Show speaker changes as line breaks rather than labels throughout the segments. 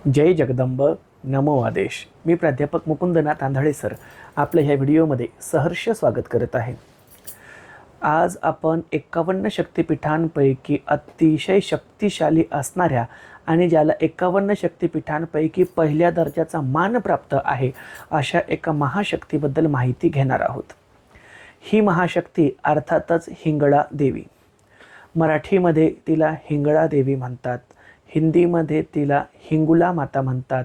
जय जगदंब नमो आदेश. मी प्राध्यापक मुकुंदनाथ आंधळे सर आपल्या ह्या व्हिडिओमध्ये सहर्ष स्वागत करत आहे. आज आपण 51 शक्तिपीठांपैकी अतिशय शक्तिशाली असणाऱ्या आणि ज्याला 51 शक्तिपीठांपैकी पहिल्या दर्जाचा मान प्राप्त आहे अशा एका महाशक्तीबद्दल माहिती घेणार आहोत. ही महाशक्ती अर्थातच हिंगळा देवी. मराठीमध्ये तिला हिंगळा देवी म्हणतात, हिंदीमध्ये तिला हिंगुला माता म्हणतात,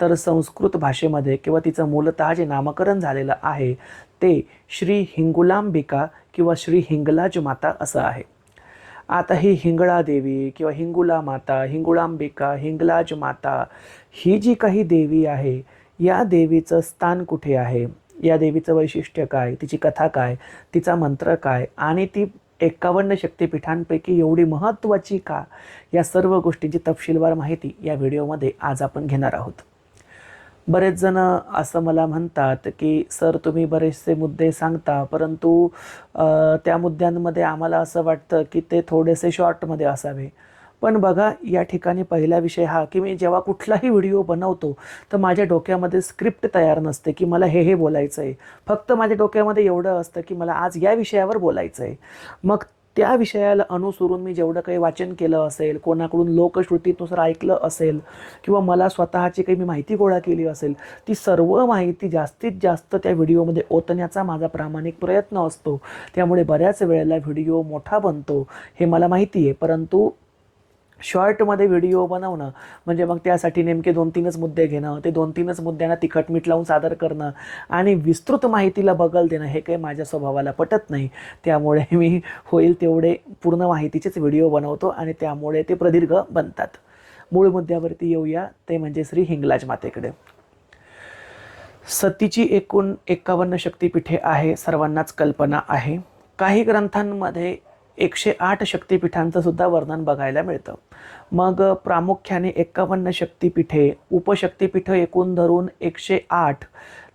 तर संस्कृत भाषेमध्ये किंवा तिचं मूलतः जे नामकरण झालेलं आहे ते श्री हिंगुलांबिका किंवा श्री हिंगलाज माता असं आहे. आता ही हिंगळा देवी किंवा हिंगुला माता, हिंगुळांबिका, हिंगलाज माता ही जी काही देवी आहे, या देवीचं स्थान कुठे आहे, या देवीचं वैशिष्ट्य काय, तिची कथा काय, तिचा मंत्र काय आणि ती 51 शक्तिपीठांपैकी एवढी महत्त्वाची का, या सर्व गोष्टींची तपशीलवार माहिती या व्हिडिओमध्ये आज आपण घेणार आहोत. बरेच जण असं मला म्हणतात की सर तुम्ही बरेचसे मुद्दे सांगता, परंतु त्या मुद्द्यांमध्ये आम्हाला असं वाटतं की ते थोडेसे शॉर्टमध्ये असावे. पण बघा, या ठिकाणी पहिला विषय हा की मी जेव्हा कुठलाही व्हिडिओ बनवतो तर माझ्या डोक्यामध्ये स्क्रिप्ट तयार नसते की मला हे बोलायचं आहे. फक्त माझ्या डोक्यामध्ये एवढं असतं की मला आज या विषयावर बोलायचं आहे. मग त्या विषयाला अनुसरून मी जेवढं काही वाचन केलं असेल, कोणाकडून लोकश्रुतीनुसार ऐकलं असेल किंवा मला स्वतःची काही मी माहिती गोळा केली असेल, ती सर्व माहिती जास्तीत जास्त त्या व्हिडिओमध्ये ओतण्याचा माझा प्रामाणिक प्रयत्न असतो. त्यामुळे बऱ्याच वेळेला व्हिडिओ मोठा बनतो हे मला माहिती आहे, परंतु शॉर्टमध्ये व्हिडिओ बनवणं म्हणजे मग त्यासाठी नेमके 2-3च मुद्दे घेणं, ते 2-3च मुद्द्यांना तिखट मीठ लावून सादर करणं आणि विस्तृत माहितीला बगल देणं हे काही माझ्या स्वभावाला पटत नाही. त्यामुळे मी होईल तेवढे पूर्ण माहितीचेच व्हिडिओ बनवतो आणि त्यामुळे ते प्रदीर्घ बनतात. मूळ मुद्द्यावरती येऊया, ते म्हणजे श्री हिंगलाज मातेकडे. सतीची एकूण 51 शक्तिपीठे आहे, सर्वांनाच कल्पना आहे. काही ग्रंथांमध्ये 108 शक्तिपीठांचं सुद्धा वर्णन बघायला मिळतं. मग प्रामुख्याने 51 शक्तिपीठे, उपशक्तिपीठं एकूण धरून 108.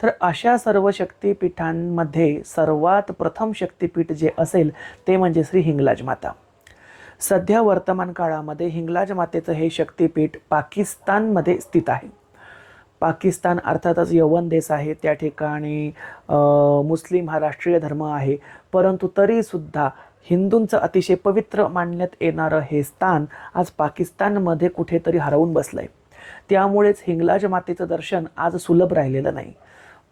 तर अशा सर्व शक्तिपीठांमध्ये सर्वात प्रथम शक्तिपीठ जे असेल ते म्हणजे श्री हिंगलाज माता. सध्या वर्तमान काळामध्ये हिंगलाज मातेचं हे शक्तिपीठ पाकिस्तानमध्ये स्थित आहे. पाकिस्तान अर्थातच यवन देश आहे, त्या ठिकाणी मुस्लिम हा राष्ट्रीय धर्म आहे, परंतु तरीसुद्धा हिंदूंचं अतिशय पवित्र मानण्यात येणारं हे स्थान आज पाकिस्तानमध्ये कुठेतरी हरवून बसलं आहे. त्यामुळेच हिंगलाज मातेचं दर्शन आज सुलभ राहिलेलं नाही.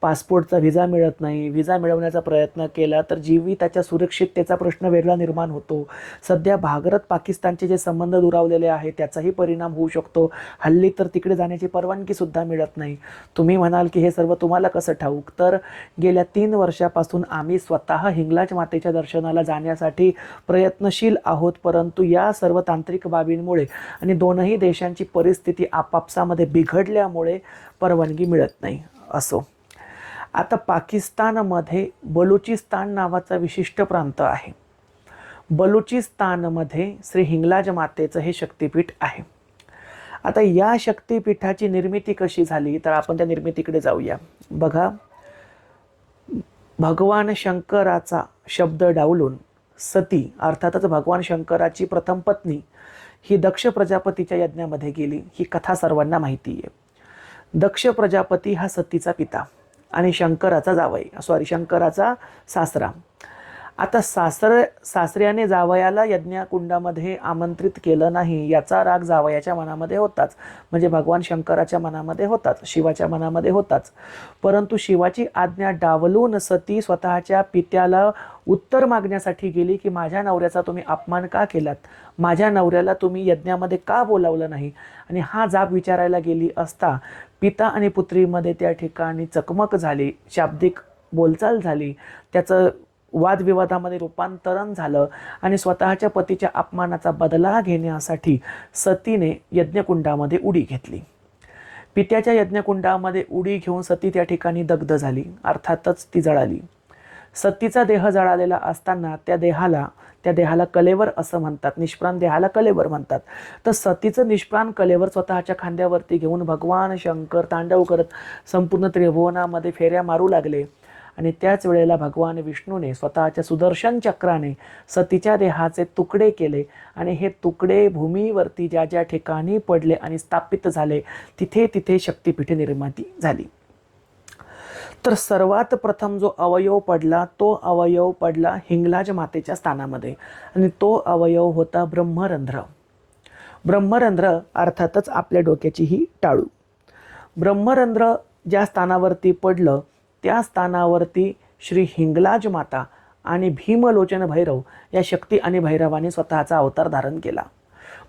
पासपोर्टचा व्हिजा मिळत नाही, व्हिजा मिळवण्याचा प्रयत्न केला तर जीविताच्या सुरक्षिततेचा प्रश्न वेगळा निर्माण होतो. सध्या भारत पाकिस्तानचे जे संबंध दुरावलेले आहेत त्याचाही परिणाम होऊ शकतो. हल्ली तर तिकडे जाण्याची परवानगीसुद्धा मिळत नाही. तुम्ही म्हणाल की हे सर्व तुम्हाला कसं ठाऊक, तर गेल्या 3 वर्षापासून आम्ही स्वतः हिंगलाज मातेच्या दर्शनाला जाण्यासाठी प्रयत्नशील आहोत, परंतु या सर्व तांत्रिक बाबींमुळे आणि दोनही देशांची परिस्थिती आपापसामध्ये बिघडल्यामुळे परवानगी मिळत नाही. असो, आता पाकिस्तानमध्ये बलुचिस्तान नावाचा विशिष्ट प्रांत आहे. बलुचिस्तानमध्ये श्री हिंगलाज मातेचं हे शक्तिपीठ आहे. आता या शक्तिपीठाची निर्मिती कशी झाली तर आपण त्या निर्मितीकडे जाऊया. बघा, भगवान शंकराचा शब्द डावलून सती अर्थातच भगवान शंकराची प्रथम पत्नी ही दक्ष प्रजापतीच्या यज्ञामध्ये गेली. ही कथा सर्वांना माहिती आहे. दक्ष प्रजापती हा सतीचा पिता आणि शंकराचा सासरा. आता सासऱ्याने जावयाला यज्ञकुंडामध्ये आमंत्रित केलं नाही याचा राग जावयाच्या मनामध्ये होताच, म्हणजे भगवान शंकराच्या मनामध्ये होताच, शिवाच्या मनामध्ये होताच. परंतु शिवाची आज्ञा डावलून सती स्वतःच्या पित्याला उत्तर मागण्यासाठी गेली की माझ्या नवऱ्याचा तुम्ही अपमान का केलात, माझ्या नवऱ्याला तुम्ही यज्ञामध्ये का बोलावलं नाही, आणि हा जाब विचारायला गेली असता पिता आणि पुत्रीमध्ये त्या ठिकाणी चकमक झाली, शाब्दिक बोलचाल झाली, त्याचं वादविवादामध्ये रूपांतरण झालं आणि स्वतःच्या पतीच्या अपमानाचा बदला घेण्यासाठी सतीने यज्ञकुंडामध्ये उडी घेतली. पित्याच्या यज्ञकुंडामध्ये उडी घेऊन सती त्या ठिकाणी दग्ध झाली, अर्थातच ती जळाली. सतीचा देह जळालेला असताना त्या देहाला कलेवर असं म्हणतात, निष्प्राण देहाला कलेवर म्हणतात. तर सतीचं निष्प्राण कलेवर स्वतःच्या खांद्यावरती घेऊन भगवान शंकर तांडव करत संपूर्ण त्रिभुवनामध्ये फेऱ्या मारू लागले आणि त्याच वेळेला भगवान विष्णूने स्वतःच्या सुदर्शन चक्राने सतीच्या देहाचे तुकडे केले आणि हे तुकडे भूमीवरती ज्या ज्या ठिकाणी पडले आणि स्थापित झाले तिथे तिथे शक्तिपीठे निर्माती झाली. तर सर्वात प्रथम जो अवयव पडला तो अवयव पडला हिंगलाज मातेच्या स्थानामध्ये आणि तो अवयव होता ब्रह्मरंध्र. ब्रह्मरंध्र अर्थातच आपल्या डोक्याची ही टाळू. ब्रह्मरंध्र ज्या स्थानावरती पडलं त्या स्थानावरती श्री हिंगलाज माता आणि भीमलोचन भैरव या शक्ती आणि भैरवाने स्वतःचा अवतार धारण केला.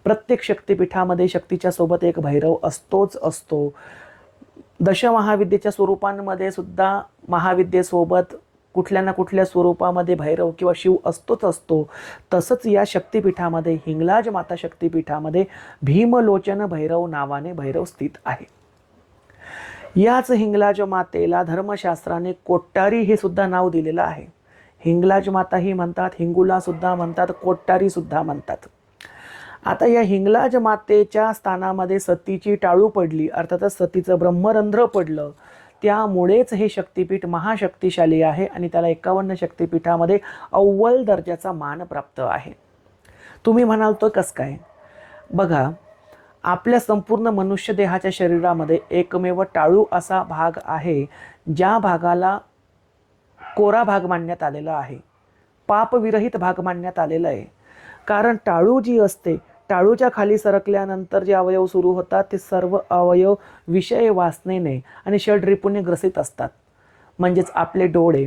प्रत्येक शक्तिपीठामध्ये शक्तीच्या सोबत एक भैरव असतोच असतो. दशमहाविद्येच्या स्वरूपांमध्ये सुद्धा महाविद्येसोबत कुठल्या ना कुठल्या स्वरूपामध्ये भैरव किंवा शिव असतोच असतो. तसंच या शक्तिपीठामध्ये हिंगलाज माता शक्तिपीठामध्ये भीमलोचन भैरव नावाने भैरव स्थित आहे. याच हिंगलाज मातेला धर्मशास्त्राने कोट्टारी हे सुद्धा नाव दिलेलं आहे. हिंगलाज माता ही म्हणतात, हिंगुला सुद्धा म्हणतात, कोट्टारी सुद्धा म्हणतात. आता या हिंगलाज मातेच्या स्थानामध्ये सतीची टाळू पडली, अर्थातच सतीचं ब्रह्मरंध्र पडलं. त्यामुळेच हे शक्तिपीठ महाशक्तिशाली आहे आणि त्याला 51 शक्तिपीठामध्ये अव्वल दर्जाचा मान प्राप्त आहे. तुम्ही म्हणाल तो कसं काय? बघा, आपल्या संपूर्ण मनुष्य देहाच्या शरीरामध्ये एकमेव टाळू असा भाग आहे ज्या भागाला कोरा भाग मानण्यात आलेला आहे, पापविरहित भाग मानण्यात आलेला आहे. कारण टाळू जी असते, टाळूच्या खाली सरकल्यानंतर जे अवयव सुरू होतात ते सर्व अवयव विषय वासनेने आणि षड्रिपूने ग्रसित असतात. म्हणजेच आपले डोळे,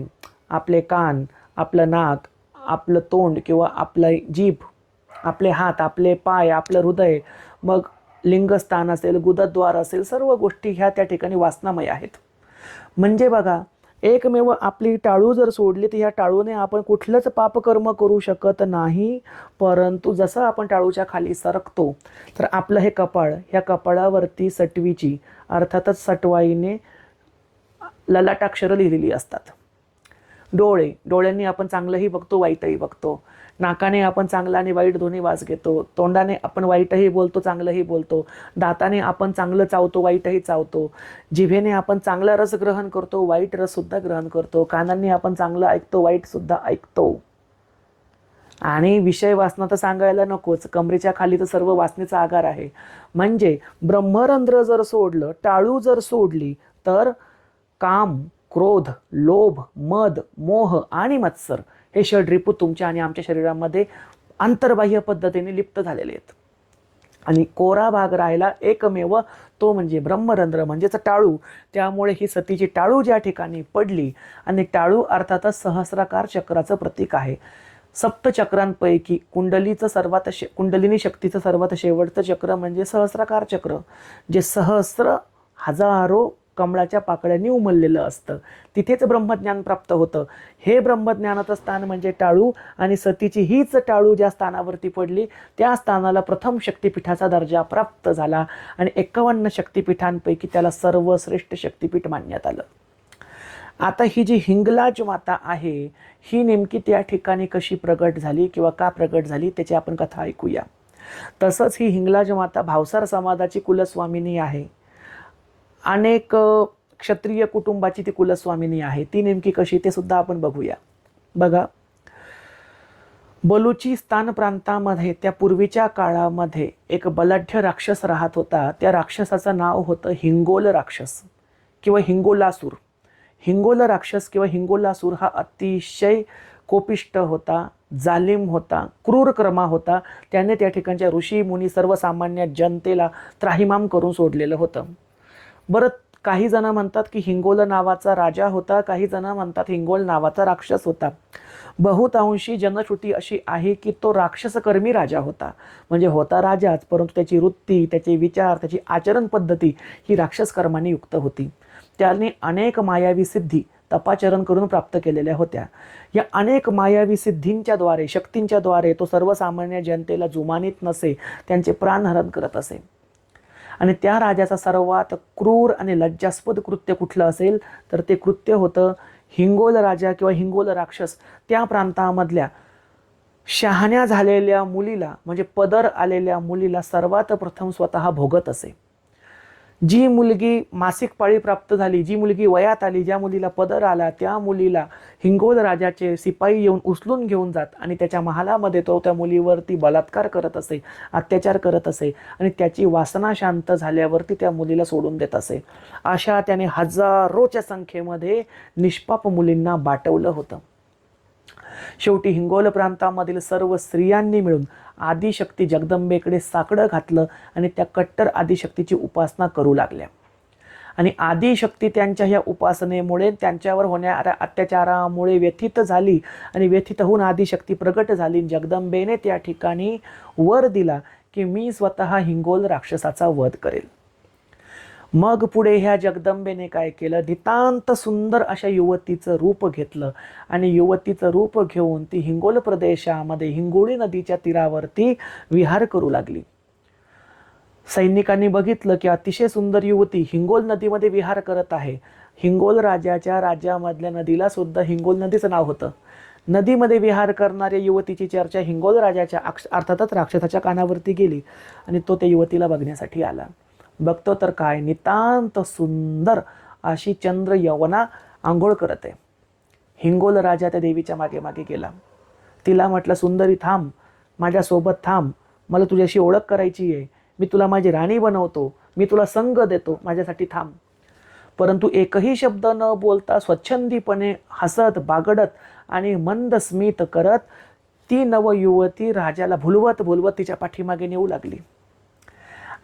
आपले कान, आपलं नाक, आपलं तोंड किंवा आपलं जीभ, आपले हात, आपले पाय, आपलं हृदय, मग लिंगस्थान असेल, गुदद्वार असेल, सर्व गोष्टी ह्या त्या ठिकाणी वासनामय आहेत. म्हणजे बघा, एकमेव आपली टाळू जर सोडली तर ह्या टाळूने आपण कुठलंच पापकर्म करू शकत नाही. परंतु जसं आपण टाळूच्या खाली सरकतो तर आपलं हे कपाळ, ह्या कपाळावरती सटवीची अर्थातच सटवाईने ललाटाक्षरं लिहिलेली असतात. डोळे, डोळ्यांनी आपण चांगलंही बघतो, वाईटही बघतो. नाकाने आपण चांगला आणि वाईट दोन्ही वास घेतो. तोंडाने आपण वाईटही बोलतो, चांगलंही बोलतो. दाताने आपण चांगलं चावतो, वाईटही चावतो. जिभेने आपण चांगला रस ग्रहण करतो, वाईट रससुद्धा ग्रहण करतो. कानांनी आपण चांगलं ऐकतो, वाईटसुद्धा ऐकतो. आणि विषय वासना तर सांगायला नकोच, कमरेच्या खाली तर सर्व वासनेचा आगार आहे. म्हणजे ब्रह्मरंध्र जर सोडलं, टाळू जर सोडली तर काम, क्रोध, लोभ, मद, मोह आणि मत्सर हे षड्रिपू तुमच्या आणि आमच्या शरीरामध्ये अंतर्बाह्य पद्धतीने लिप्त झालेले आहेत. आणि कोरा भाग राहिला एकमेव तो म्हणजे ब्रह्मरंध्र म्हणजेच टाळू. त्यामुळे ही सतीची टाळू ज्या ठिकाणी पडली, आणि टाळू अर्थातच सहस्राकार चक्राचं प्रतीक आहे. सप्तचक्रांपैकी कुंडलिनी शक्तीचं सर्वात शेवटचं चक्र म्हणजे सहस्राकार चक्र, जे सहस्र हजारो कमळाच्या पाकळ्यांनी उमललेलं असतं. तिथेच ब्रह्मज्ञान प्राप्त होतं. हे ब्रह्मज्ञानाचं स्थान म्हणजे टाळू, आणि सतीची हीच टाळू ज्या स्थानावरती पडली त्या स्थानाला प्रथम शक्तिपीठाचा दर्जा प्राप्त झाला आणि 51 शक्तिपीठांपैकी त्याला सर्वश्रेष्ठ शक्तिपीठ मानण्यात आलं. आता ही जी हिंगलाज माता आहे ही नेमकी त्या ठिकाणी कशी प्रगट झाली किंवा का प्रगट झाली त्याची आपण कथा ऐकूया. तसंच ही हिंगलाज माता भावसार समाजाची कुलस्वामिनी आहे. अनेक क्षत्रिय कुटुंबाची ती कुलस्वामिनी आहे. ती नेमकी कशी ते सुद्धा आपण बघूया. बघा, बलुचिस्तान प्रांतामध्ये त्या पूर्वीच्या काळामध्ये एक बलाढ्य राक्षस राहत होता. त्या राक्षसाचं नाव होतं हिंगोल राक्षस किंवा हिंगोलासूर. हिंगोल राक्षस किंवा हिंगोलासूर हा अतिशय कोपिष्ट होता, जालिम होता, क्रूरकर्मा होता. त्याने त्या ठिकाणच्या ऋषी मुनी सर्वसामान्य जनतेला त्राहिमाम करून सोडलेलं होतं. बरं, काही जण म्हणतात की हिंगोल नावाचा राजा होता, काही जण म्हणतात हिंगोल नावाचा राक्षस होता. बहुतांशी जनश्रुती अशी आहे की तो राक्षसकर्मी राजा होता. म्हणजे होता राजाच, परंतु त्याची वृत्ती, त्याचे विचार, त्याची आचरण पद्धती ही राक्षसकर्माने युक्त होती. त्याने अनेक मायावी सिद्धी तपाचरण करून प्राप्त केलेल्या होत्या. या अनेक मायावी सिद्धींच्या द्वारे, शक्तींच्या द्वारे तो सर्वसामान्य जनतेला जुमानीत नसे, त्यांचे प्राणहरण करत असे. आणि त्या राजाचा सर्वात क्रूर आणि लज्जास्पद कृत्य कुठलं असेल तर ते कृत्य होतं हिंगोल राजा किंवा हिंगोल राक्षस त्या प्रांतामधल्या शहाण्या झालेल्या मुलीला, म्हणजे पदर आलेल्या मुलीला सर्वात प्रथम स्वतः भोगत असे. जी मुलगी मासिक पाळी प्राप्त झाली, जी मुलगी वयात आली, ज्या मुलीला पदर आला, त्या मुलीला हिंगोल राजाचे शिपाई येऊन उचलून घेऊन जात आणि त्याच्या महालामध्ये तो त्या मुलीवरती बलात्कार करत असे, अत्याचार करत असे आणि त्याची वासना शांत झाल्यावरती त्या मुलीला सोडून देत असे. अशा त्याने हजारोच्या संख्येमध्ये निष्पाप मुलींना बाटवलं होतं. शेवटी हिंगोल प्रांतामधील सर्व स्त्रियांनी मिळून आदिशक्ती जगदंबेकडे साकडं घातलं आणि त्या कट्टर आदिशक्तीची उपासना करू लागल्या. आणि आदिशक्ती त्यांच्या ह्या उपासनेमुळे, त्यांच्यावर होणाऱ्या अत्याचारामुळे व्यथित झाली आणि व्यथित होऊन आदिशक्ती प्रगट झाली. जगदंबेने त्या ठिकाणी वर दिला की मी स्वतः हिंगोल राक्षसाचा वध करेल. मग पुढे ह्या जगदंबेने काय केलं, नितांत सुंदर अशा युवतीचं रूप घेतलं आणि युवतीचं रूप घेऊन ती हिंगोल प्रदेशामध्ये हिंगोली नदीच्या तीरावरती विहार करू लागली. सैनिकांनी बघितलं की अतिशय सुंदर युवती हिंगोल नदीमध्ये विहार करत आहे. हिंगोल राजाच्या राज्यामधल्या नदीला सुद्धा हिंगोल नदीचं नाव होतं. नदीमध्ये विहार करणाऱ्या युवतीची चर्चा हिंगोल राजाच्या अर्थातच राक्षसाच्या कानावरती गेली आणि तो त्या युवतीला बघण्यासाठी आला. बघतो तर काय, नितांत सुंदर अशी चंद्र यवना आंघोळ करत आहे. हिंगोल राजा त्या देवीच्या मागे मागे गेला. तिला म्हटलं, सुंदरी थांब, माझ्यासोबत थांब, मला तुझ्याशी ओळख करायची आहे, मी तुला माझी राणी बनवतो, मी तुला संग देतो, माझ्यासाठी थांब. परंतु एकही शब्द न बोलता स्वच्छंदीपणे हसत बागडत आणि मंद स्मित करत ती नवयुवती राजाला भुलवत भुलवत तिच्या पाठीमागे नेऊ लागली.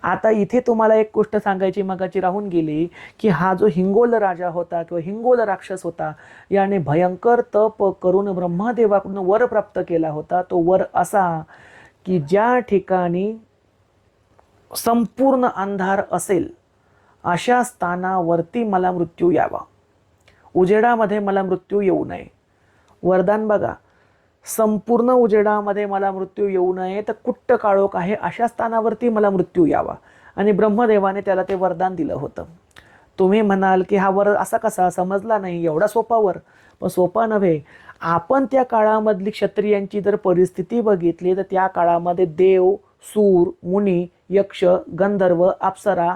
आता इथे तुम्हाला एक गोष्ट सांगायची मगाची राहून गेली की हा जो हिंगोल राजा होता किंवा हिंगोल राक्षस होता, याने भयंकर तप करून ब्रह्मदेवाकडून वर प्राप्त केला होता. तो वर असा की ज्या ठिकाणी संपूर्ण अंधार असेल अशा स्थानावरती मला मृत्यू यावा, उजेडामध्ये मला मृत्यू येऊ नये. वरदान बघा, संपूर्ण उजेडामध्ये मला मृत्यू येऊ नये, तर कुट्ट काळोख आहे अशा स्थानावरती मला मृत्यू यावा. आणि ब्रह्मदेवाने त्याला ते वरदान दिलं होतं. तुम्ही म्हणाल की हा वर असा कसा, समजला नाही, एवढा सोपा वर. पण सोपा नव्हे. आपण त्या काळामधली क्षत्रियांची जर परिस्थिती बघितली तर त्या काळामध्ये देव, सूर, मुनी, यक्ष, गंधर्व, अप्सरा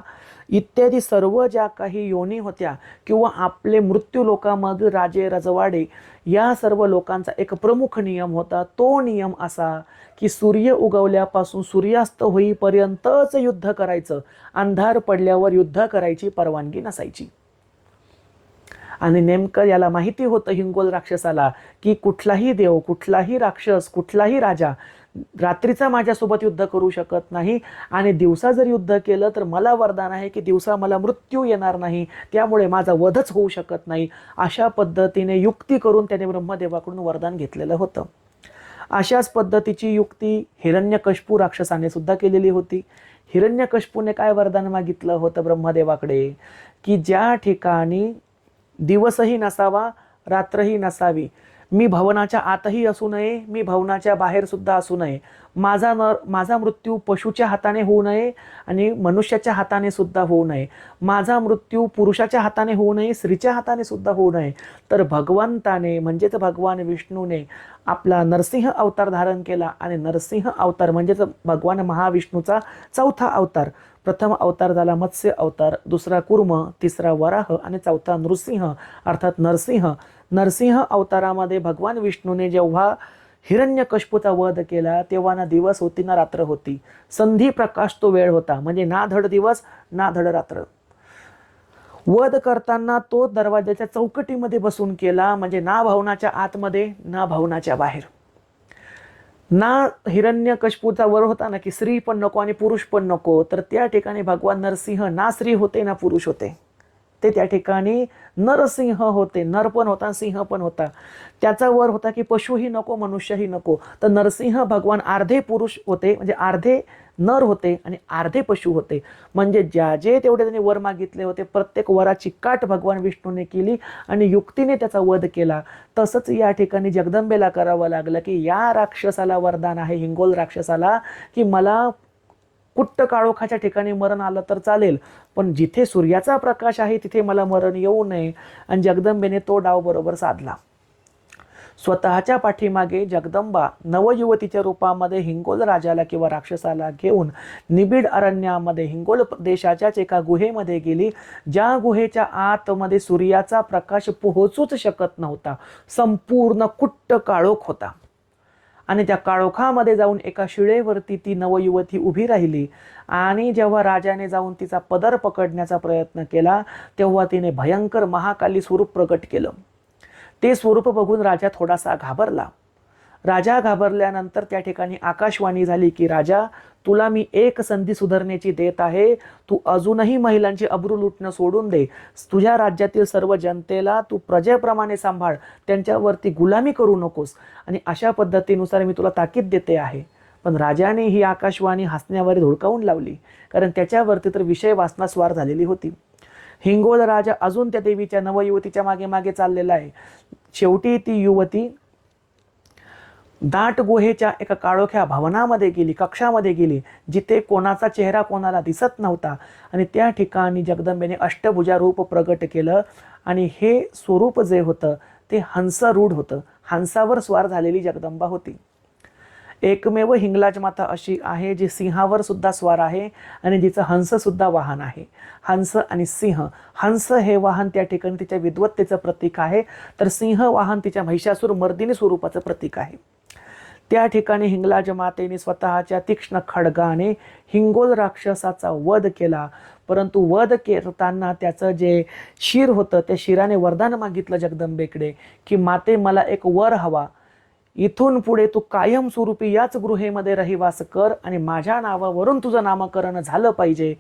इत्यादी सर्व ज्या काही योनी होत्या किंवा आपले मृत्यू लोकांमधील राजे रजवाडे, या सर्व लोकांचा एक प्रमुख नियम होता. तो नियम असा की सूर्य उगवल्यापासून सूर्यास्त होईपर्यंतच युद्ध करायचं, अंधार पडल्यावर युद्ध करायची परवानगी नसायची. आणि नेमकं याला माहिती होतं हिंगोल राक्षसाला की कुठलाही देव, कुठलाही राक्षस, कुठलाही राजा रात्रीचा माझ्यासोबत युद्ध करू शकत नाही आणि दिवसा जर युद्ध केलं तर मला वरदान आहे की दिवसा मला मृत्यू येणार नाही, त्यामुळे माझा वधच होऊ शकत नाही. अशा पद्धतीने युक्ती करून त्याने ब्रह्मदेवाकडून वरदान घेतलेलं होतं. अशाच पद्धतीची युक्ती हिरण्यकश्यपू राक्षसाने सुद्धा केलेली होती. हिरण्यकश्यपूने काय वरदान मागितलं होतं ब्रह्मदेवाकडे की ज्या ठिकाणी दिवसही नसावा, रात्रही नसावी, मी भवनाच्या आतही असू नये, मी भवनाच्या बाहेर सुद्धा असू नये, माझा मृत्यू पशुच्या हाताने होऊ नये आणि मनुष्याच्या हाताने सुद्धा होऊ नये, माझा मृत्यू पुरुषाच्या हाताने होऊ नये, स्त्रीच्या हाताने सुद्धा होऊ नये, तर भगवंताने म्हणजेच भगवान विष्णूने आपला नरसिंह अवतार धारण केला. आणि नरसिंह अवतार म्हणजेच भगवान महाविष्णूचा चौथा अवतार. प्रथम अवतार झाला मत्स्य अवतार, दुसरा कुर्म, तिसरा वराह आणि चौथा नृसिंह अर्थात नरसिंह. नरसिंह अवतारामध्ये भगवान विष्णूने जेव्हा हिरण्यकश्यपूचा वध केला तेव्हा ना दिवस होती ना रात्र होती, संधी प्रकाश तो वेळ होता. म्हणजे ना धड दिवस ना धड रात्र. वध करताना तो दरवाजाच्या चौकटीमध्ये बसून केला, म्हणजे ना भवनाच्या आतमध्ये ना भवनाच्या बाहेर. ना हिरण्यकश्यपूचा वर होता ना की स्त्री पण नको आणि पुरुष पण नको, तर त्या ठिकाणी भगवान नरसिंह ना स्त्री होते ना पुरुष होते, ते त्या ठिकाणी नरसिंह होते. नर पण होता, सिंह पण होता. त्याचा वर होता की पशुही नको, मनुष्यही नको. तर नरसिंह भगवान अर्धे पुरुष होते, म्हणजे अर्धे नर होते आणि अर्धे पशु होते. म्हणजे ज्या जे तेवढे त्यांनी वर मागितले होते प्रत्येक वराची काट भगवान विष्णूने केली आणि युक्तीने त्याचा वध केला. तसंच या ठिकाणी जगदंबेला करावं लागलं की या राक्षसाला वरदान आहे, हिंगोल राक्षसाला, की मला कुट्ट काळोखाच्या ठिकाणी मरण आलं तर चालेल, पण जिथे सूर्याचा प्रकाश आहे तिथे मला मरण येऊ नये. आणि जगदंबेने तो डाव बरोबर साधला. स्वतःच्या पाठीमागे जगदंबा नवयुवतीच्या रूपामध्ये हिंगोल राजाला किंवा राक्षसाला घेऊन निबिड अरण्यामध्ये हिंगोल देशाच्याच एका गुहेमध्ये गेली, ज्या गुहेच्या आतमध्ये सूर्याचा प्रकाश पोहोचूच शकत नव्हता. संपूर्ण कुट्ट काळोख होता आणि त्या काळोखामध्ये जाऊन एका शिळेवरती ती नवयुवती उभी राहिली आणि जेव्हा राजाने जाऊन तिचा पदर पकडण्याचा प्रयत्न केला तेव्हा तिने भयंकर महाकाली स्वरूप प्रकट केलं. ते स्वरूप बघून राजा थोडासा घाबरला. राजा घाबरल्यानंतर त्या ठिकाणी आकाशवाणी झाली की राजा, तुला मी एक संधी सुधारण्याची देत आहे. तू अजूनही महिलांची अब्रू लुटणं सोडून दे. तुझ्या राज्यातील सर्व जनतेला तू प्रजेप्रमाणे सांभाळ, त्यांच्यावरती गुलामी करू नकोस. आणि अशा पद्धतीनुसार मी तुला ताकीद देते आहे. पण राजाने ही आकाशवाणी हसण्यावर धुडकावून लावली, कारण त्याच्यावरती तर विषय वासना स्वार झालेली होती. हिंगोल राजा अजून त्या देवीच्या नवयुवतीच्या मागे मागे चाललेला आहे. शेवटी ती युवती दाट गुहेच्या एका काळोख्या भवनामध्ये गेली, कक्षामध्ये गेली, जिथे कोणाचा चेहरा कोणाला दिसत नव्हता. आणि त्या ठिकाणी जगदंबेने अष्टभुजा रूप प्रगट केलं आणि हे स्वरूप जे होतं ते हंसरूढ होतं. हंसावर स्वार झालेली जगदंबा होती. एकमेव हिंगलाज माता अशी आहे जी सिंहावर सुद्धा स्वार आहे आणि जिचं हंस सुद्धा वाहन आहे. हंस आणि सिंह, हंस हे वाहन त्या ठिकाणी तिच्या विद्वत्तेचं प्रतीक आहे, तर सिंह वाहन तिच्या महिषासूर मर्दिनी स्वरूपाचं प्रतीक आहे. त्या ठिकाणी हिंगलाज मातेने स्वतःच्या तीक्ष्ण खड्गाने हिंगोल राक्षसाचा वध केला. परंतु वध करताना त्याचं जे शिर होतं त्या शिराने वरदान मागितलं जगदंबेकडे की माते, मला एक वर हवा. इथून पुढे तू कायमस्वरूपी याच गृहेमध्ये रहिवास कर आणि माझ्या नावावरून तुझं नामकरण झालं पाहिजे.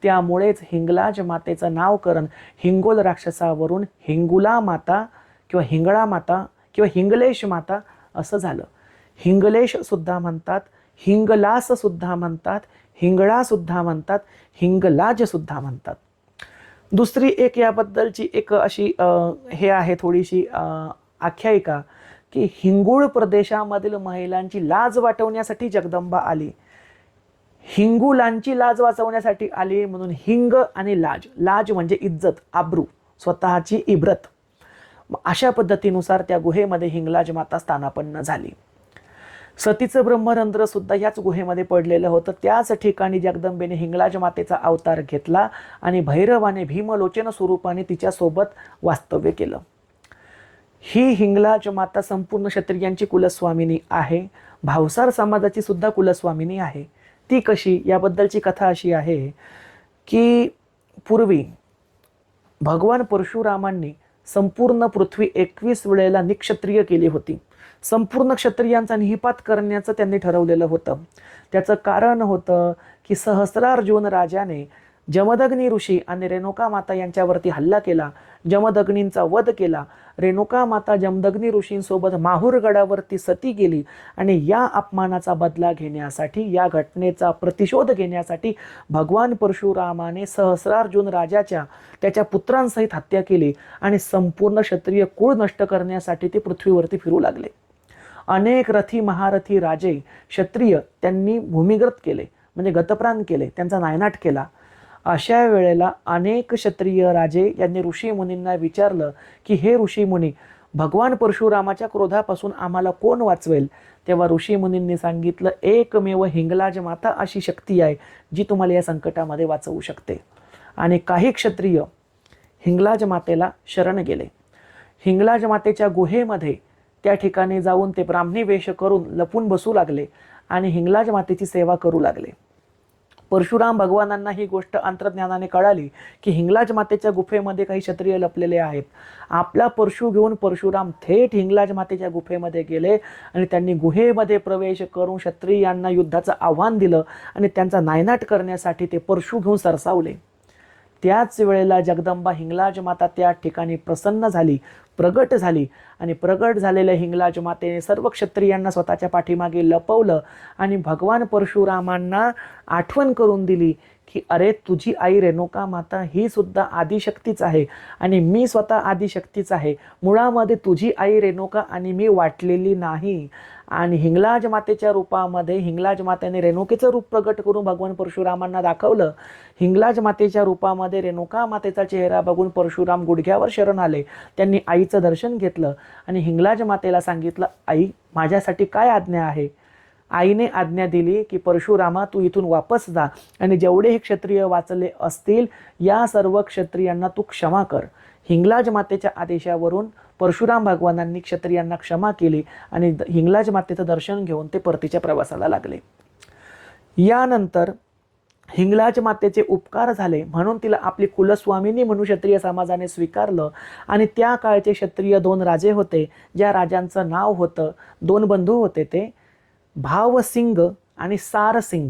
त्यामुळेच हिंगलाज मातेचं नावकरण हिंगोल राक्षसावरून हिंगुला माता किंवा हिंगळा माता किंवा हिंगलेश माता असं झालं. हिंगलेश सुद्धा म्हणतात, हिंगलास सुद्धा म्हणतात, हिंगळा सुद्धा म्हणतात, हिंगलाज सुद्धा म्हणतात. दुसरी एक याबद्दलची एक अशी हे आहे थोडीशी आख्यायिका की हिंगोळ प्रदेशामधील महिलांची लाज वाचवण्यासाठी जगदंबा आली. हिंगुलांची लाज वाचवण्यासाठी आली म्हणून हिंग आणि लाज, लाज म्हणजे इज्जत, आब्रू, स्वतःची इब्रत. अशा पद्धतीनुसार त्या गुहेमध्ये हिंगलाज माता स्थानापन्न झाली. सतीचं ब्रह्मरंध्र सुद्धा याच गुहेमध्ये पडलेलं होतं. त्याच ठिकाणी जगदंबेने हिंगलाज मातेचा अवतार घेतला आणि भैरवाने भीमलोचन स्वरूपाने तिच्यासोबत वास्तव्य केलं. ही हिंगलाज माता संपूर्ण क्षत्रियांची कुलस्वामिनी आहे. भावसार समाजाची सुद्धा कुलस्वामिनी आहे. ती कशी, याबद्दलची कथा अशी आहे की पूर्वी भगवान परशुरामांनी संपूर्ण पृथ्वी 21 वेळेला निक्षत्रिय केली होती. संपूर्ण क्षत्रियांचा निःपात करण्याचं त्यांनी ठरवलेलं होतं. त्याचं कारण होतं की सहस्रार्जुन राजाने जमदग्नी ऋषी आणि रेणुका माता यांच्यावरती हल्ला केला, जमदग्नींचा वध केला. रेणुका माता जमदग्नी ऋषींसोबत माहूर गडावरती सती गेली आणि या अपमानाचा बदला घेण्यासाठी, या घटनेचा प्रतिशोध घेण्यासाठी भगवान परशुरामाने सहस्रार्जुन राजाच्या त्याच्या पुत्रांसहित हत्या केली आणि संपूर्ण क्षत्रिय कुळ नष्ट करण्यासाठी ते पृथ्वीवरती फिरू लागले. अनेक रथी महारथी राजे क्षत्रिय त्यांनी भूमिगत केले, म्हणजे गतप्राण केले, त्यांचा नायनाट केला. अशा वेळेला अनेक क्षत्रिय राजे यांनी ऋषी मुनींना विचारलं की हे ऋषी मुनी, भगवान परशुरामाच्या क्रोधापासून आम्हाला कोण वाचवेल? तेव्हा ऋषी मुनींनी सांगितलं, एकमेव हिंगलाज माता अशी शक्ती आहे जी तुम्हाला या संकटामध्ये वाचवू शकते. आणि काही क्षत्रिय हिंगलाज मातेला शरण गेले. हिंगलाज मातेच्या गुहेमध्ये त्या ठिकाणी जाऊन ते ब्राह्मणी वेश करून लपून बसू लागले आणि हिंगलाज मातेची सेवा करू लागले. परशुराम भगवानांना ही गोष्ट अंतर्ज्ञानाने कळाली की हिंगलाज मातेच्या गुफेमध्ये काही क्षत्रिय लपलेले आहेत. आपला परशु घेऊन परशुराम थेट हिंगलाज मातेच्या गुफेमध्ये गेले आणि त्यांनी गुहेमध्ये प्रवेश करून क्षत्रियांना युद्धाचं आव्हान दिलं आणि त्यांचा नायनाट करण्यासाठी ते परशु घेऊन सरसावले. त्याच वेळेला जगदंबा हिंगलाज माता त्या ठिकाणी प्रसन्न झाली, प्रगट झाली आणि प्रगट झालेल्या हिंगलाज मातेने सर्व क्षत्रियांना स्वतःच्या पाठीमागे लपवलं आणि भगवान परशुरामांना आठवण करून दिली की अरे तुझी आई रेणुका माता ही सुद्धा आदिशक्तीच आहे आणि मी स्वतः आदिशक्तीच आहे. मुळामध्ये तुझी आई रेणुका आणि मी वाटलेली नाही. आणि हिंगलाज मातेच्या रूपामध्ये हिंगलाज मातेने रेणुकेचं रूप प्रगट करून भगवान परशुरामांना दाखवलं. हिंगलाज मातेच्या रूपामध्ये रेणुका मातेचा चेहरा बघून परशुराम गुडघ्यावर शरण आले. त्यांनी आईचं दर्शन घेतलं आणि हिंगलाज मातेला सांगितलं, आई माझ्यासाठी काय आज्ञा आहे. आईने आज्ञा दिली की परशुरामा तू इथून वापस जा आणि जेवढे हे क्षत्रिय वाचले असतील या सर्व क्षत्रियांना तू क्षमा कर. हिंगलाज मातेच्या आदेशावरून परशुराम भगवानांनी क्षत्रियांना क्षमा केली आणि हिंगलाज मातेचं दर्शन घेऊन ते परतीच्या प्रवासाला लागले. यानंतर हिंगलाज मातेचे उपकार झाले म्हणून तिला आपली कुलस्वामिनी म्हणून क्षत्रिय समाजाने स्वीकारलं. आणि त्या काळचे क्षत्रिय 2 राजे होते, ज्या राजांचं नाव होतं, 2 बंधू होते ते भावसिंग आणि सारसिंग.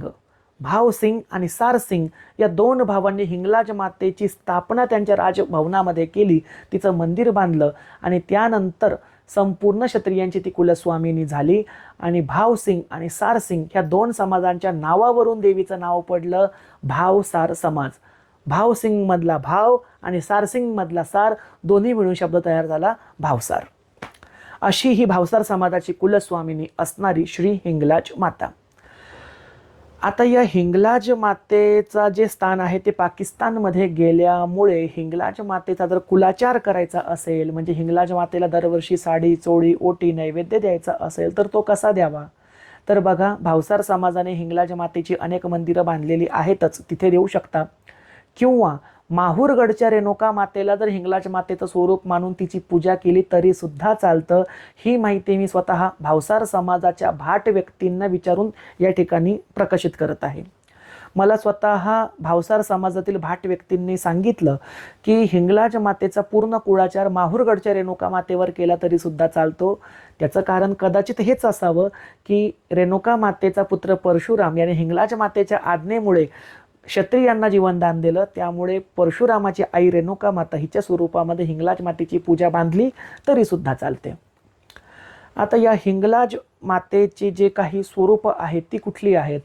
भावसिंग आणि सारसिंग या 2 भावांनी हिंगलाज मातेची स्थापना त्यांच्या राजभवनामध्ये केली, तिचं मंदिर बांधलं आणि त्यानंतर संपूर्ण क्षत्रियांची ती कुलस्वामिनी झाली. आणि भावसिंग आणि सारसिंग ह्या 2 समाजांच्या नावावरून देवीचं नाव पडलं भावसार समाज. भावसिंग मधला भाव आणि सारसिंग मधला सार दोन्ही मिळून शब्द तयार झाला भावसार. अशी ही भावसार समाजाची कुलस्वामिनी असणारी श्री हिंगलाज माता. आता या हिंगलाज मातेचा जे स्थान आहे ते पाकिस्तानमध्ये गेल्यामुळे हिंगलाज मातेचा जर कुलाचार करायचा असेल म्हणजे हिंगलाज मातेला दरवर्षी साडी, चोळी, ओटी, नैवेद्य द्यायचा असेल तर तो कसा द्यावा. तर बघा भावसार समाजाने हिंगलाज मातेची अनेक मंदिरं बांधलेली आहेतच, तिथे देऊ शकता. किंवा माहूरगडच्या रेणुका मातेला जर हिंगलाज मातेचं स्वरूप मानून तिची पूजा केली तरी सुद्धा चालतं. ही माहिती मी स्वतः भावसार समाजाच्या भाट व्यक्तींना विचारून या ठिकाणी प्रकाशित करत आहे. मला स्वतः भावसार समाजातील भाट व्यक्तींनी सांगितलं की हिंगलाज मातेचा पूर्ण कुळाचार माहूरगडच्या रेणुका मातेवर केला तरी सुद्धा चालतो. त्याचं कारण कदाचित हेच असावं की रेणुका मातेचा पुत्र परशुराम याने हिंगलाज मातेच्या आज्ञेमुळे क्षत्रियांना जीवनदान दिलं, त्यामुळे परशुरामाची आई रेणुका माता हिच्या स्वरूपामध्ये हिंगलाज मातेची पूजा बांधली तरी सुद्धा चालते. आता या हिंगलाज मातेची जे काही स्वरूप आहेत ती कुठली आहेत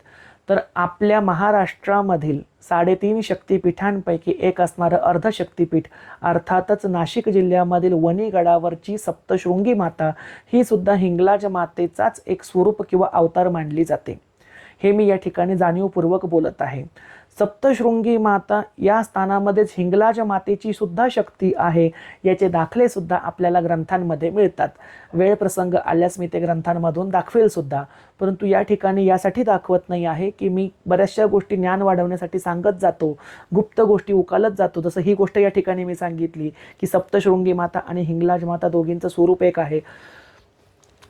तर आपल्या महाराष्ट्रामधील 3.5 शक्तिपीठांपैकी एक असणारं अर्धशक्तिपीठ अर्थातच नाशिक जिल्ह्यामधील वणी गडावरची सप्तशृंगी माता ही सुद्धा हिंगलाज मातेचाच एक स्वरूप किंवा अवतार मानली जाते. हे मी या ठिकाणी जाणीवपूर्वक बोलत आहे. सप्तशृंगी माता या स्थानामध्येच हिंगलाज मातेची सुद्धा शक्ती आहे याचे दाखले सुद्धा आपल्याला ग्रंथांमध्ये मिळतात. वेळ प्रसंग आल्यास मी ते ग्रंथांमधून दाखवेल सुद्धा, परंतु या ठिकाणी यासाठी दाखवत नाही आहे की मी बऱ्याचशा गोष्टी ज्ञान वाढवण्यासाठी सांगत जातो, गुप्त गोष्टी उकालत जातो. जसं ही गोष्ट या ठिकाणी मी सांगितली की सप्तशृंगी माता आणि हिंगलाज माता दोघींचं स्वरूप एक आहे.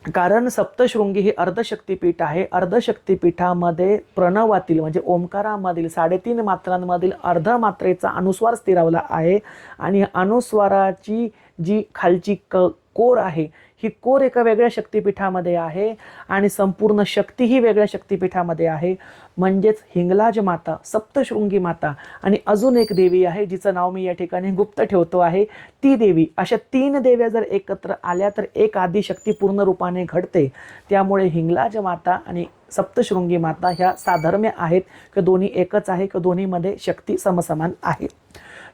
कारण सप्तशृंगी ही अर्धशक्तिपीठ आहे. अर्धशक्तिपीठामध्ये प्रणवातील म्हणजे ओंकारामधील 3.5 मात्रांमधील अर्ध मात्रेचा अनुस्वार स्थिरावला आहे आणि अनुस्वाराची जी खालची कोर आहे ही कोर एका वेगळ्या शक्तिपीठामध्ये आहे आणि संपूर्ण शक्ती ही वेगळ्या शक्तिपीठामध्ये आहे. म्हणजेच हिंगलाज माता, सप्तशृंगी माता आणि अजून एक देवी आहे जिचं नाव मी या ठिकाणी गुप्त ठेवतो आहे, ती देवी. अशा 3 देव्या जर एकत्र आल्या तर एक आदिशक्ती पूर्ण रूपाने घडते. त्यामुळे हिंगलाज माता आणि सप्तशृंगी माता ह्या साधर्म्य आहेत की दोन्ही एकच आहे की दोन्हीमध्ये शक्ती समसमान आहे.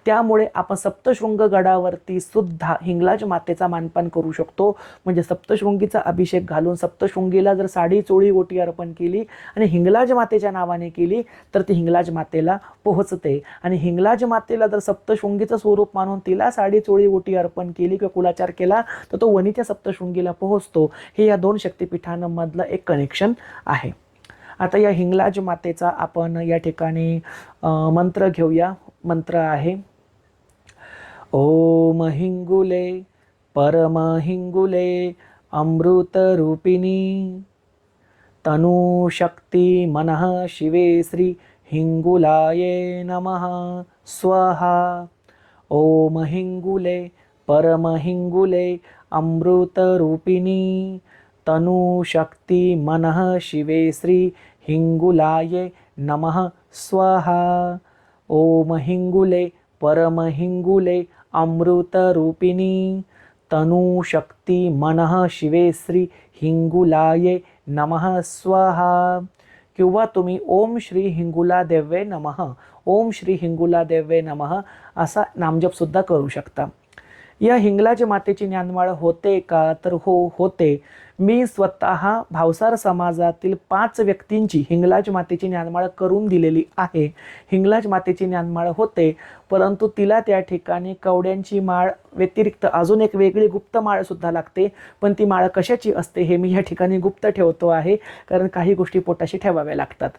त्यामुळे आपण सप्तशृंग गडावरती सुद्धा हिंगलाज मातेचा मानपान करू शकतो. म्हणजे सप्तशृंगीचा अभिषेक घालून सप्तशृंगीला जर साडी, चोळी, ओटी अर्पण केली आणि हिंगलाज मातेच्या नावाने केली तर ती हिंगलाज मातेला पोहोचते. आणि हिंगलाज मातेला जर सप्तशृंगीचं स्वरूप मानून तिला साडी, चोळी, ओटी अर्पण केली किंवा कुलाचार केला तर तो वणीच्या सप्तशृंगीला पोहोचतो. हे या 2 शक्तिपीठांमधलं एक कनेक्शन आहे. आता या हिंगलाज मातेचा आपण या ठिकाणी मंत्र घेऊया. मंत्र आहे ओम हिंगुले परम हिंगुले अमृतरूपिणी तनु शक्ती मनः शिवे श्री हिंगुलाये नमः स्वाहा. ओम हिंगुले परम हिंगुले अमृतरूपिणी तनु शक्ती मनः शिवे श्री हिंगुलाये नमः स्वाहा. ओम हिंगुले परम हिंगुले अमृतरूपिणी तनु शक्ती मनः शिवे श्री हिंगुलाये नमः स्वाहा. किंवा तुम्ही ओम श्री हिंगुला देवे नमः, ओम श्री हिंगुला देवे नमः असा नामजपसुद्धा करू शकता. या हिंगलाज मातेची ज्ञानमाळ होते का? तर हो, होते. मी स्वतः भावसार समाजातील 5 व्यक्तींची हिंगलाज मातेची ज्ञानमाळ करून दिलेली आहे. हिंगलाज मातेची ज्ञानमाळ होते, परंतु तिला त्या ठिकाणी कवड्यांची माळ व्यतिरिक्त अजून एक वेगळी गुप्त माळ सुद्धा लागते. पण ती माळ कशाची असते हे मी या ठिकाणी गुप्त ठेवतो आहे, कारण काही गोष्टी पोटाशी ठेवाव्या लागतात.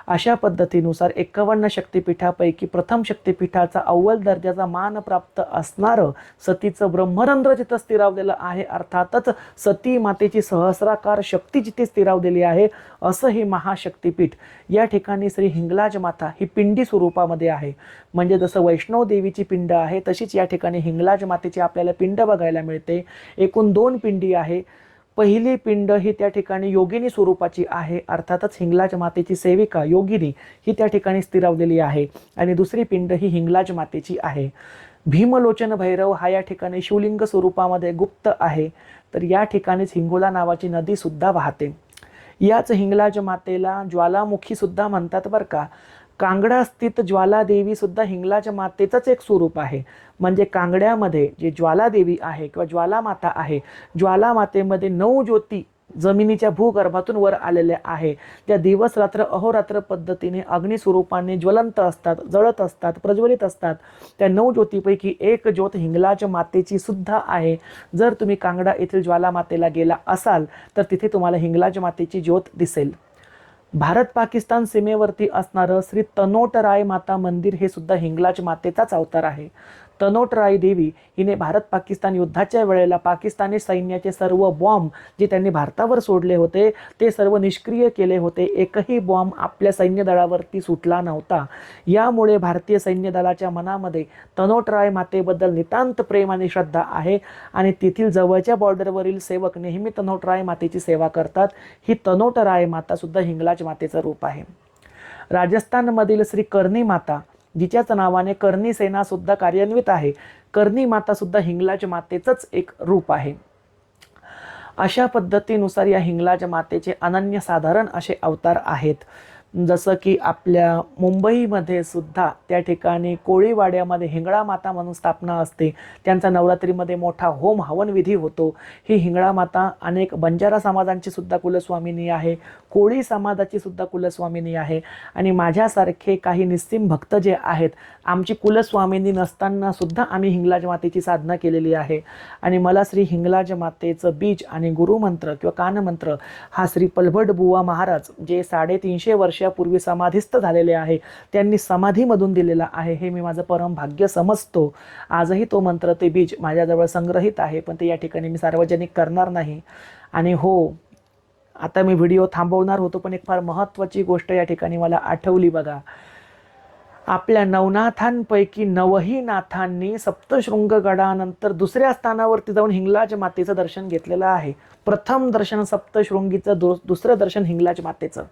अशा पद्धतीनुसार 51 शक्तिपीठापैकी प्रथम शक्तिपीठाचा अव्वल दर्जाचा मान प्राप्त असणारं सतीचं ब्रह्मरंध्र जिथं स्थिरावलेलं आहे, अर्थातच सती मातेची सहस्राकार शक्ती जिथे स्थिरावलेली आहे, असं हे महाशक्तिपीठ. या ठिकाणी श्री हिंगलाज माता ही पिंडी स्वरूपामध्ये आहे. म्हणजे जसं वैष्णव देवीची पिंड आहे, तशीच या ठिकाणी हिंगलाज मातेची आपल्याला पिंड बघायला मिळते. एकूण 2 पिंडी आहे. पहिली पिंड ही त्या ठिकाणी योगिनी स्वरूपाची आहे, अर्थातच हिंगलाज मातेची सेविका योगिनी ही त्या ठिकाणी स्थिरावलेली आहे. आणि दुसरी पिंड ही हिंगलाज मातेची आहे. भीमलोचन भैरव हा या ठिकाणी शिवलिंग स्वरूपामध्ये गुप्त आहे. तर या ठिकाणीच हिंगोला नावाची नदी सुद्धा वाहते. याच हिंगलाज मातेला ज्वालामुखी सुद्धा म्हणतात बरं का. कांगडा स्थित ज्वालादेवी सुद्धा हिंगलाज मातेचंच एक स्वरूप आहे. म्हणजे कांगड्यामध्ये जे ज्वालादेवी आहे किंवा ज्वालामाता आहे, ज्वालामातेमध्ये 9 ज्योती जमिनीच्या भूगर्भातून वर आलेल्या आहे, ज्या दिवस रात्र अहोरात्र पद्धतीने अग्निस्वरूपाने ज्वलंत असतात, जळत असतात, प्रज्वलित असतात. त्या 9 ज्योतीपैकी एक ज्योत हिंगलाज मातेची सुद्धा आहे. जर तुम्ही कांगडा येथील ज्वालामातेला गेला असाल तर तिथे तुम्हाला हिंगलाज मातेची ज्योत दिसेल. भारत पाकिस्तान सीमेवरती असणारं श्री तनोटराय माता मंदिर हे सुद्धा हिंगलाज मातेचाच अवतार आहे. तनोटराय देवी हिने भारत पाकिस्तान युद्धाच्या वेळेला पाकिस्तानी सैन्याचे सर्व बॉम्ब जे त्यांनी भारतावर सोडले होते ते सर्व निष्क्रिय केले होते. एकही बॉम्ब आपल्या सैन्यदळावरती सुटला नव्हता. यामुळे भारतीय सैन्यदलाच्या मनामध्ये तनोटराय मातेबद्दल नितांत प्रेम आणि श्रद्धा आहे आणि तेथील जवळच्या बॉर्डरवरील सेवक नेहमी तनोटराय मातेची सेवा करतात. ही तनोटराय माता सुद्धा हिंगलाज मातेचं रूप आहे. राजस्थानमधील श्री कर्णी माता जिच्याच नावाने कर्णी सेना सुद्धा कार्यान्वित आहे, कर्णी माता सुद्धा हिंगलाज मातेचंच एक रूप आहे. अशा पद्धतीनुसार या हिंगलाज मातेचे अनन्यसाधारण असे अवतार आहेत. जसं की आपल्या मुंबईमध्ये सुद्धा त्या ठिकाणी कोळीवाड्यामध्ये हिंगळा माता म्हणून स्थापना असते. त्यांचा नवरात्रीमध्ये मोठा होम हवन विधी होतो. ही हिंगळा माता अनेक बंजारा समाजांची सुद्धा कुलस्वामिनी आहे, कोळी समाजाची सुद्धा कुलस्वामिनी आहे. आणि माझ्यासारखे काही निस्सीम भक्त जे आहेत, आमची कुलस्वामिनी नसताना सुद्धा आम्ही हिंगलाज मातेची साधना केलेली आहे. आणि मला श्री हिंगलाज मातेचं बीज आणि गुरुमंत्र किंवा कानमंत्र हा श्री पलभट बुवा महाराज जे 350 वर्षापूर्वी समाधीस्थ झालेले आहे, त्यांनी समाधीमधून दिलेला आहे. हे मी माझं परम भाग्य समजतो. आजही तो मंत्र ते बीज माझ्याजवळ संग्रहित आहे, पण ते या ठिकाणी मी सार्वजनिक करणार नाही. आणि हो, आता मी व्हिडिओ थांबवणार होतो, पण एक फार महत्त्वाची गोष्ट या ठिकाणी मला आठवली बघा. आपल्या नवनाथांपैकी 9ही नाथांनी सप्तशृंगगडानंतर दुसऱ्या स्थानावरती जाऊन हिंगलाज मातेचं दर्शन घेतलेलं आहे. प्रथम दर्शन सप्तशृंगीचं, दुसरं दर्शन हिंगलाज मातेचं.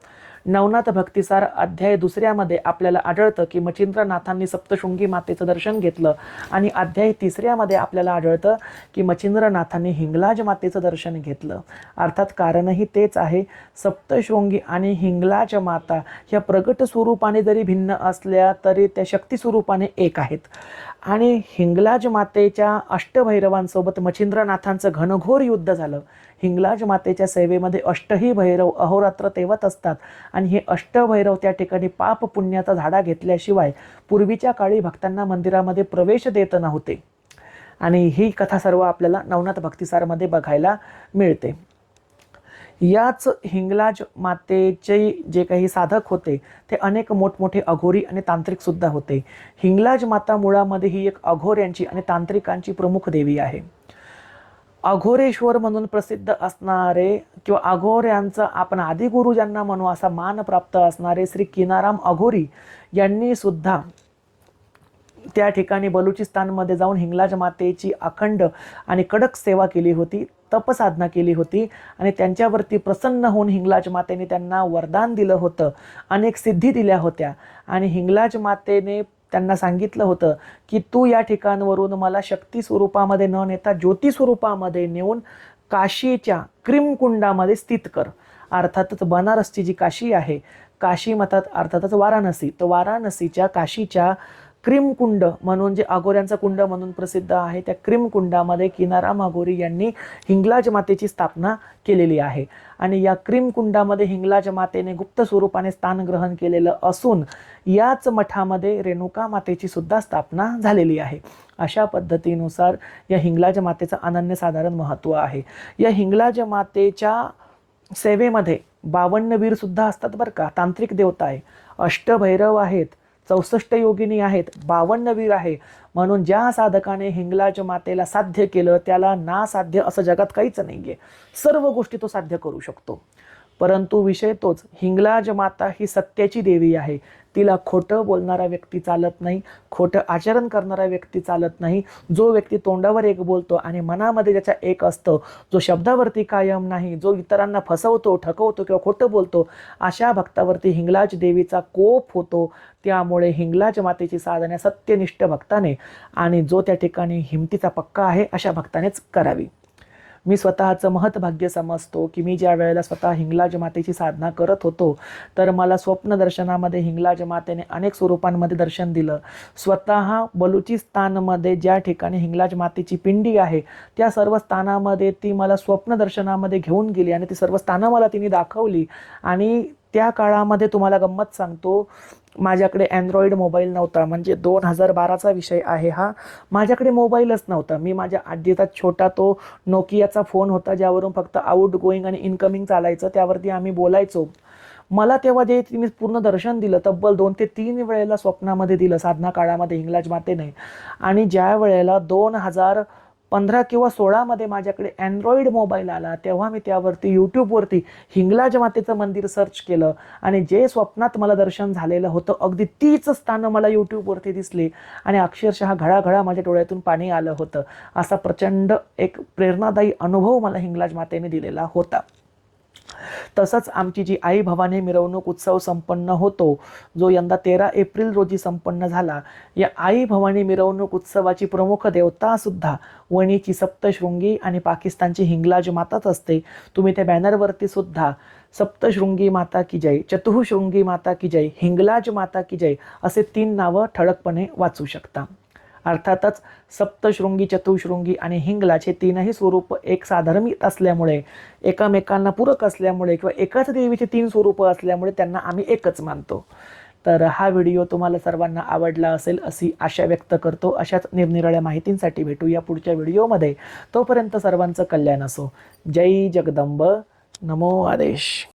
नवनाथ भक्तिसार अध्याय 2मध्ये आपल्याला आढळतं की मच्छिंद्रनाथांनी सप्तशृंगी मातेचं दर्शन घेतलं. आणि अध्याय 3मध्ये आपल्याला आढळतं की मच्छिंद्रनाथांनी हिंगलाज मातेचं दर्शन घेतलं. अर्थात कारणही तेच आहे. सप्तशृंगी आणि हिंगलाज माता ह्या प्रगट स्वरूपाने जरी भिन्न असल्या तरी त्या शक्ती स्वरूपाने एक आहेत. आणि हिंगलाज मातेच्या अष्टभैरवांसोबत मच्छिंद्रनाथांचं घनघोर युद्ध झालं. हिंगलाज मातेच्या सेवेमध्ये अष्टही भैरव अहोरात्र तेवत असतात आणि हे अष्टभैरव त्या ठिकाणी पाप पुण्याचा झाडा घेतल्याशिवाय पूर्वीच्या काळी भक्तांना मंदिरामध्ये प्रवेश देत नव्हते. आणि ही कथा सर्व आपल्याला नवनाथ भक्तिसारमध्ये बघायला मिळते. याच हिंगलाज मातेचे जे काही साधक होते ते अनेक मोठमोठे अघोरी आणि तांत्रिक सुद्धा होते. हिंगलाज माता मुळामध्ये ही एक अघोऱ्यांची आणि तांत्रिकांची प्रमुख देवी आहे. अघोरेश्वर म्हणून प्रसिद्ध असणारे किंवा अघोऱ्यांचा आपण आदिगुरु ज्यांना म्हणू असा मान प्राप्त असणारे श्री किनाराम अघोरी यांनी सुद्धा त्या ठिकाणी बलुचिस्तानमध्ये जाऊन हिंगलाज मातेची अखंड आणि कडक सेवा केली होती, तपसाधना केली होती. आणि त्यांच्यावरती प्रसन्न होऊन हिंगलाज मातेने त्यांना वरदान दिलं होतं, अनेक सिद्धी दिल्या होत्या. आणि हिंगलाज मातेने त्यांना सांगितलं होतं की तू या ठिकाणावरून मला शक्ती स्वरूपामध्ये न नेता ज्योती स्वरूपामध्ये नेऊन काशीच्या क्रिमकुंडामध्ये स्थित कर. अर्थातच बनारसची जी काशी आहे, काशी मठात अर्थातच वाराणसी, तर वाराणसीच्या काशीच्या क्रीमकुंड म्हणून जे अघोऱ्यांचा कुंड म्हणून प्रसिद्ध आहे, त्या क्रीमकुंडामध्ये किनाराम अघोरी यांनी हिंगलाज मातेची स्थापना केलेली आहे. आणि या क्रीमकुंडामध्ये हिंगलाज मातेने गुप्त स्वरूपाने स्थान ग्रहण केलेलं असून याच मठामध्ये रेणुका मातेची सुद्धा स्थापना झालेली आहे. अशा पद्धतीनुसार या हिंगलाज मातेचं अनन्यसाधारण महत्त्व आहे. या हिंगलाज मातेच्या सेवेमध्ये 52 वीर सुद्धा असतात बरं का. तांत्रिक देवता आहे, अष्टभैरव आहेत, 64 योगिनी आहेत, 52 वीर आहे. म्हणून ज्या साधकाने हिंगलाज मातेला साध्य केलं त्याला ना साध्य असं जगात काहीच नाही आहे. सर्व गोष्टी तो साध्य करू शकतो. परंतु विषय तोच, हिंगलाज माता ही सत्याची देवी आहे. तिला खोटं बोलणारा व्यक्ती चालत नाही, खोटं आचरण करणारा व्यक्ती चालत नाही. जो व्यक्ती तोंडावर एक बोलतो आणि मनामध्ये ज्याच्या एक असतं, जो शब्दावरती कायम नाही, जो इतरांना फसवतो, ठकवतो किंवा खोटं बोलतो, अशा भक्तावरती हिंगलाज देवीचा कोप होतो. त्यामुळे हिंगलाज मातेची साधना सत्यनिष्ठ भक्ताने आणि जो त्या ठिकाणी हिमतीचा पक्का आहे अशा भक्तानेच करावी. मी स्वतःचं महत्भाग्य समजतो की मी ज्या वेळेला स्वतः हिंगलाज मातेची साधना करत होतो तर मला स्वप्न दर्शनामध्ये हिंगलाज मातेने अनेक स्वरूपांमध्ये दर्शन दिलं. स्वतः बलुचिस्तानमध्ये ज्या ठिकाणी हिंगलाज मातेची पिंडी आहे त्या सर्व स्थानामध्ये ती मला स्वप्न दर्शनामध्ये घेऊन गेली आणि ती सर्व स्थानं मला तिने दाखवली. आणि त्या काळामध्ये तुम्हाला गंमत सांगतो, माझ्याकडे अँड्रॉइड मोबाईल नव्हता, म्हणजे 2012चा विषय आहे हा. माझ्याकडे मोबाईलच नव्हता. मी माझ्या आजीचा छोटा तो नोकियाचा फोन होता ज्यावरून फक्त आउट गोईंग आणि इनकमिंग चालायचं, त्यावरती आम्ही बोलायचो. मला तेव्हा जे तिने पूर्ण दर्शन दिलं, तब्बल 2 ते 3 वेळेला स्वप्नामध्ये दिलं साधना काळामध्ये हिंगलाज मातेने. आणि ज्या वेळेला 2015 किंवा 16मध्ये माझ्याकडे अँड्रॉइड मोबाईल आला तेव्हा मी त्यावरती यूट्यूबवरती हिंगलाज मातेचं मंदिर सर्च केलं आणि जे स्वप्नात मला दर्शन झालेलं होतं अगदी तीच स्थानं मला यूट्यूबवरती दिसली आणि अक्षरशः घळाघळा माझ्या डोळ्यातून पाणी आलं होतं. असा प्रचंड एक प्रेरणादायी अनुभव मला हिंगलाज मातेने दिलेला होता. तसंच आमची जी आई भवानी मिरवणूक उत्सव संपन्न होतो, जो यंदा 13 एप्रिल रोजी संपन्न झाला, या आई भवानी मिरवणूक उत्सवाची प्रमुख देवता सुद्धा वणीची सप्तशृंगी आणि पाकिस्तानची हिंगलाज माताच असते. तुम्ही त्या बॅनरवरती सुद्धा सप्तशृंगी माता की जय, चतुःशृंगी माता की जय, हिंगलाज माता की जय असे 3 नावं ठळकपणे वाचू शकता. अर्थातच सप्तशृंगी, चतुःशृंगी आणि हिंगलाज हे 3ही स्वरूप एक साधर्मिक असल्यामुळे, एकमेकांना पूरक असल्यामुळे किंवा एकाच देवीचे 3 स्वरूप असल्यामुळे त्यांना आम्ही एकच मानतो. तर हा व्हिडिओ तुम्हाला सर्वांना आवडला असेल अशी आशा व्यक्त करतो. अशाच निरनिराळ्या माहितींसाठी भेटूया पुढच्या व्हिडिओमध्ये. तोपर्यंत सर्वांचं कल्याण असो. जय जगदंब. नमो आदेश.